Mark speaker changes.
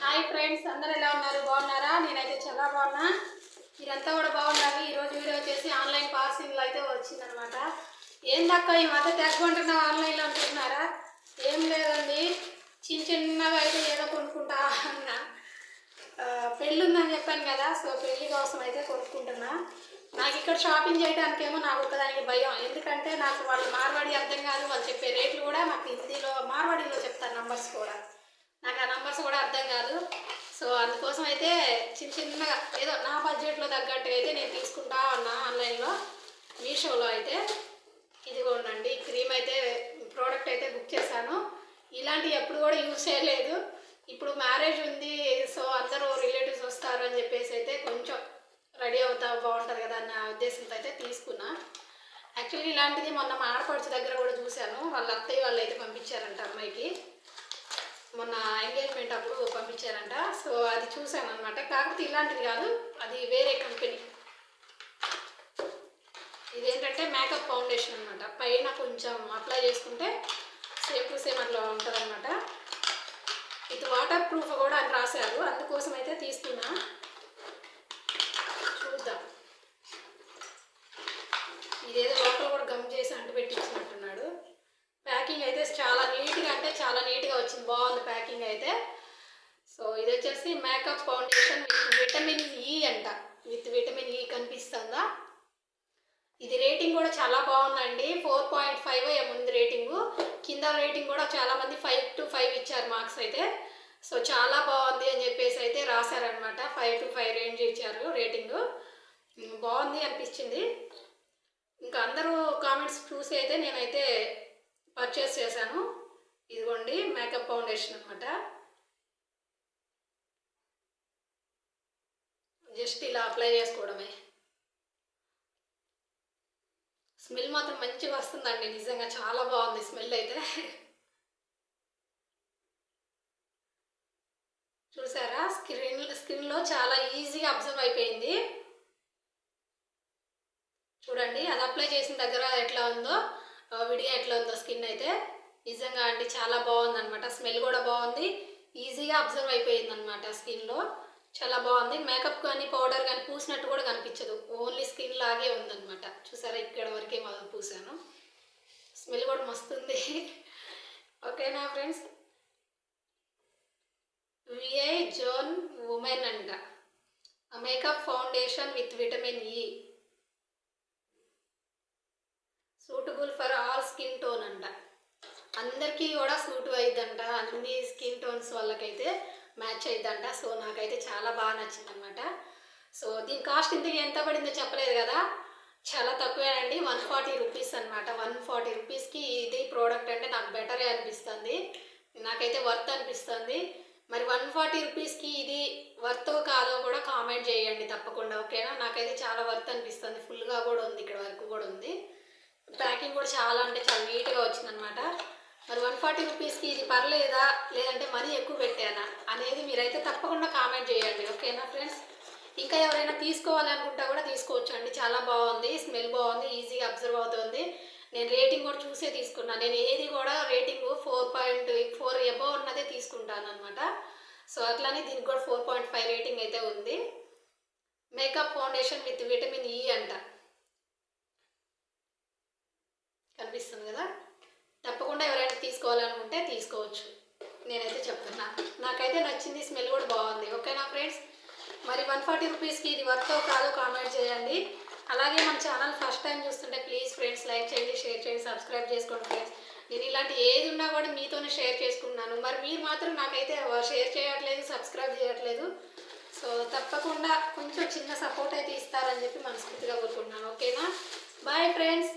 Speaker 1: Hi friends, అందరూ ఎలా ఉన్నారు? బాగున్నారా? నేనైతే చాలా బాగున్నా. మీరంతా కూడా బాగుండాలి. ఈరోజు వీడియో వచ్చేసి ఆన్లైన్ పార్సిల్ అయితే వచ్చిందనమాట. ఏందక్క ఈ మధ్య తెగకుంటున్నా ఆన్లైన్లో అనుకుంటున్నారా? ఏం లేదండి, చిన్నగా అయితే ఏదో కొనుక్కుంటా అన్నా. పెళ్ళి ఉందని చెప్పాను కదా, సో పెళ్ళి కోసం అయితే కొనుక్కుంటున్నా. నాకు ఇక్కడ షాపింగ్ చేయడానికేమో నాకు ఒకదానికి భయం. ఎందుకంటే నాకు వాళ్ళు మార్వాడి అర్థం కాదు, వాళ్ళు చెప్పే రేట్లు కూడా నాకు హిందీలో మార్వాడిలో చెప్తారు, నంబర్స్ కూడా నాకు ఆ నంబర్స్ కూడా అర్థం కాదు. సో అందుకోసం అయితే చిన్నగా ఏదో నా బడ్జెట్లో తగ్గట్టుగా అయితే నేను తీసుకుంటా ఉన్నా ఆన్లైన్లో, మీషోలో అయితే. ఇదిగోండి, క్రీమ్ అయితే ప్రోడక్ట్ అయితే బుక్ చేశాను. ఇలాంటివి ఎప్పుడు కూడా యూజ్ చేయలేదు. ఇప్పుడు మ్యారేజ్ ఉంది, సో అందరూ రిలేటివ్స్ వస్తారు అని చెప్పేసి అయితే కొంచెం రెడీ అవుతా బాగుంటుంది కదా అన్న ఉద్దేశంతో అయితే తీసుకున్నా. యాక్చువల్లీ ఇలాంటిది మొన్న మా ఆడపడుచు దగ్గర కూడా చూశాను. వాళ్ళ అత్తయ్య వాళ్ళు అయితే పంపించారంట అమ్మాయికి, మొన్న ఎంగేజ్మెంట్ అప్పుడు పంపించారంట. సో అది చూశాను అనమాట. కాకపోతే ఇలాంటిది కాదు, అది వేరే కంపెనీ. ఇదేంటంటే మేకప్ ఫౌండేషన్ అనమాట. పైన కొంచెం అప్లై చేసుకుంటే సేమ్ టు సేమ్ అట్లా ఉంటుంది అనమాట. ఇది వాటర్ ప్రూఫ్ కూడా అని రాశారు, అందుకోసం అయితే తీసుకున్నా. చూద్దాం. ఇదేదో లోపల కూడా గమ్ చేసి అంటు పెట్టించినట్టున్నాడు. ప్యాకింగ్ అయితే చాలా నీట్గా, అంటే చాలా నీట్గా వచ్చింది, బాగుంది ప్యాకింగ్ అయితే. సో ఇది వచ్చేసి makeup foundation with vitamin E అంట. విత్ విటమిన్ ఈ కనిపిస్తుందా? ఇది రేటింగ్ కూడా చాలా బాగుందండి. 4.5 ఏముంది రేటింగు. కింద రేటింగ్ కూడా చాలామంది 5 to 5 ఇచ్చారు మార్క్స్ అయితే. సో చాలా బాగుంది అని చెప్పేసి అయితే రాశారనమాట. 5 to 5 రేంజ్ ఇచ్చారు రేటింగు. బాగుంది అనిపించింది. ఇంకా అందరూ కామెంట్స్ చూసి అయితే నేనైతే పర్చేస్ చేశాను. ఇదిగోండి మేకప్ ఫౌండేషన్ అనమాట. జస్ట్ ఇలా అప్లై చేసుకోవడమే. స్మెల్ మాత్రం మంచిగా వస్తుందండి, నిజంగా చాలా బాగుంది స్మెల్ అయితే. చూసారా, స్కిన్లో చాలా ఈజీగా అబ్జర్వ్ అయిపోయింది. చూడండి, అది అప్లై చేసిన దగ్గర ఎట్లా ఉందో, విడిగా ఎట్లా ఉందో స్కిన్ అయితే. నిజంగా అండి చాలా బాగుంది అనమాట. స్మెల్ కూడా బాగుంది, ఈజీగా అబ్జర్వ్ అయిపోయింది అనమాట స్కిన్లో. చాలా బాగుంది. మేకప్ కానీ పౌడర్ కానీ పూసినట్టు కూడా కనిపించదు, ఓన్లీ స్కిన్ లాగే ఉందన్నమాట. చూసారా, ఇక్కడ వరకే మొదలు పూసాను. స్మెల్ కూడా మస్తుంది. ఓకేనా ఫ్రెండ్స్? విఐ జోన్ ఉమెన్ అంట. Makeup foundation with vitamin E, suitable for all skin tone అంట. అందరికీ కూడా సూట్ అయిద్దంట, అన్ని స్కిన్ టోన్స్ వాళ్ళకైతే మ్యాచ్ అయిద్దంట. సో నాకైతే చాలా బాగా నచ్చింది అనమాట. సో దీని కాస్ట్ ఇంతకీ ఎంత పడిందో చెప్పలేదు కదా, చాలా తక్కువేనండి. 140 రూపీస్ అనమాట. 140 రూపీస్కి ఇది ప్రోడక్ట్ అంటే నాకు బెటరే అనిపిస్తుంది, నాకైతే వర్త్ అనిపిస్తుంది. మరి 140 రూపీస్కి ఇది వర్త్ కాదో కూడా కామెంట్ చేయండి తప్పకుండా, ఓకేనా? నాకైతే చాలా వర్త్ అనిపిస్తుంది. ఫుల్గా కూడా ఉంది, ఇక్కడ వరకు కూడా ఉంది. ప్యాకింగ్ కూడా చాలా అంటే చాలా నీట్గా వచ్చిందనమాట. మరి 140 రూపీస్కి ఇది పర్లేదా, లేదంటే మరీ ఎక్కువ పెట్టానా అనేది మీరైతే తప్పకుండా కామెంట్ చేయండి, ఓకేనా ఫ్రెండ్స్? ఇంకా ఎవరైనా తీసుకోవాలనుకుంటా కూడా తీసుకోవచ్చు అండి. చాలా బాగుంది, స్మెల్ బాగుంది, ఈజీగా అబ్జర్వ్ అవుతుంది. నేను రేటింగ్ కూడా చూసే తీసుకున్నాను. నేను ఏది కూడా రేటింగ్ 4.4 ఎబో ఉన్నదే తీసుకుంటాను అనమాట. సో అట్లానే దీనికి కూడా 4.5 రేటింగ్ అయితే ఉంది. Makeup foundation with vitamin E అంట. కనిపిస్తుంది కదా? తప్పకుండా ఎవరైనా తీసుకోవాలనుకుంటే తీసుకోవచ్చు, నేనైతే చెప్తున్నా. నాకైతే నచ్చింది, స్మెల్ కూడా బాగుంది, ఓకేనా ఫ్రెండ్స్? మరి 140 రూపీస్కి ఇది వర్త్ కాదో కామెంట్ చేయండి. అలాగే మన ఛానల్ ఫస్ట్ టైం చూస్తుంటే ప్లీజ్ ఫ్రెండ్స్ లైక్ చేయండి, షేర్ చేయండి, సబ్స్క్రైబ్ చేసుకోండి ఫ్రెండ్స్. నేను ఇలాంటి ఏది ఉన్నా కూడా మీతోనే షేర్ చేసుకున్నాను. మరి మీరు మాత్రం నాకైతే షేర్ చేయట్లేదు, సబ్స్క్రైబ్ చేయట్లేదు. సో తప్పకుండా కొంచెం చిన్న సపోర్ట్ అయితే ఇస్తారని చెప్పి మనస్ఫూర్తిగా కోరుకుంటున్నాను, ఓకేనా? Bye friends.